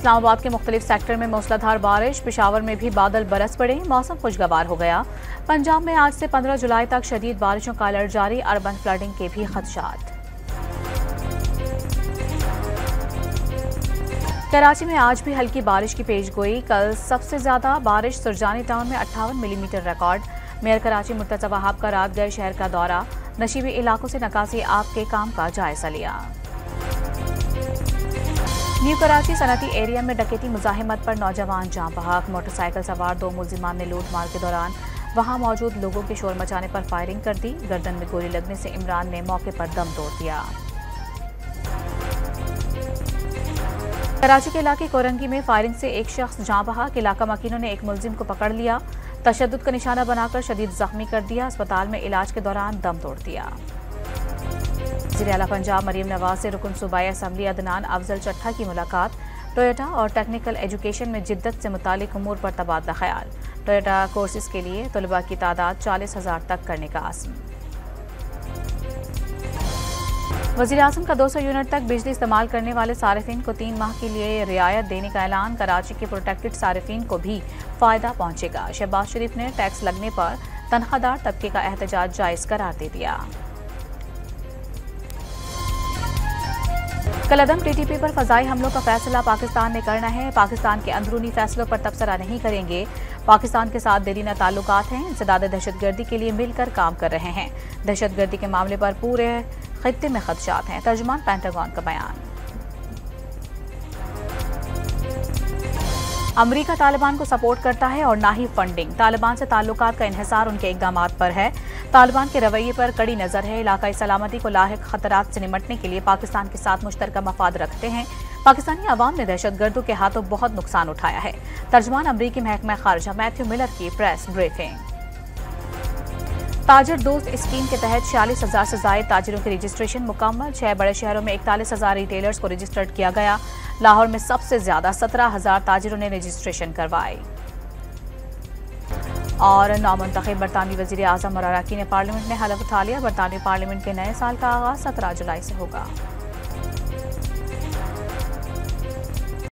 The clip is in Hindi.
इस्लामाबाद के मुख्तलिफ सेक्टर में मूसलाधार बारिश, पेशावर में भी बादल बरस पड़े, मौसम खुशगवार हो गया। पंजाब में आज से 15 जुलाई तक शदीद बारिशों का अलर्ट जारी, अर्बन फ्लडिंग के भी खदशात। कराची में आज भी हल्की बारिश की पेशगोई, कल सबसे ज्यादा बारिश सुरजानी टाउन में 58 millimetre record. Mayor Karachi Murtaza Wahab का रात गए शहर का दौरा, नशीबी इलाकों से नकासी आप के काम का जायजा लिया। न्यू कराची सनती एरिया में डकैती मुजाहिमत पर नौजवान जान बहक, मोटरसाइकिल सवार 2 मुलजिमान ने लूटमार के दौरान वहां मौजूद लोगों के शोर मचाने पर फायरिंग कर दी। गर्दन में गोली लगने से इमरान ने मौके पर दम तोड़ दिया। कराची के इलाके कोरंगी में फायरिंग से एक शख्स जान बहक, इलाका मकीनों ने एक मुलजिम को पकड़ लिया, तशद्दुद का निशाना बनाकर शदीद जख्मी कर दिया, अस्पताल में इलाज के दौरान दम तोड़ दिया। वज़ीर आला पंजाब मरीम नवाज से रुकन सूबाई असम्बली अदनान अफजल चट्ठा की मुलाकात, टोयोटा और टेक्निकल एजुकेशन में जिद्दत से मुतालिक उमूर पर तबादला ख्याल। टोयोटा कोर्सेज के लिए तलबा की तादाद 40,000 तक करने का आज़म। वज़ीर आज़म का 200 यूनिट तक बिजली इस्तेमाल करने वाले सारिफिन को 3 माह के लिए रियायत देने का ऐलान, कराची के प्रोटेक्टेड सारिफिन को भी फायदा पहुंचेगा। शहबाज शरीफ ने टैक्स लगने पर तनख्वाहदार तबके का एहतजाज जायज करार दे दिया। कलअदम टीटीपी पर फजाई हमलों का फैसला पाकिस्तान ने करना है, पाकिस्तान के अंदरूनी फैसलों पर तबसरा नहीं करेंगे। पाकिस्तान के साथ देरीना ताल्लुकात हैं, इंसदाद दहशतगर्दी के लिए मिलकर काम कर रहे हैं। दहशतगर्दी के मामले पर पूरे खित्ते में खदशात हैं, तर्जुमान पेंटागन का बयान। अमरीका तालिबान को सपोर्ट करता है और ना ही फंडिंग, तालिबान से ताल्लुकात का इन्हिसार उनके इक़दामात पर है। तालिबान के रवैये पर कड़ी नजर है, इलाकाई सलामती को लाहिक खतरात से निमटने के लिए पाकिस्तान के साथ मुश्तरका मफाद रखते हैं। पाकिस्तानी अवाम ने दहशतगर्दों के हाथों बहुत नुकसान उठाया है। तर्जुमान अमरीकी महकमा खारजा मैथ्यू मिलर की प्रेस ब्रीफिंग। ताजिर दोस्त स्कीम के तहत 46,000 से ज्यादा ताजिरों की रजिस्ट्रेशन मुकम्मल, 6 बड़े शहरों में 41,000 रिटेलर्स को रजिस्टर्ड किया गया। लाहौर में सबसे ज्यादा 17,000 ताजिरों ने रजिस्ट्रेशन करवाई। और नौमुंतखब बरतानवी वजीर आजम और अराकीन पार्लियामेंट ने हलफ उठा लिया, बरतानवी पार्लियामेंट के नए साल का आगाज 17 जुलाई से होगा।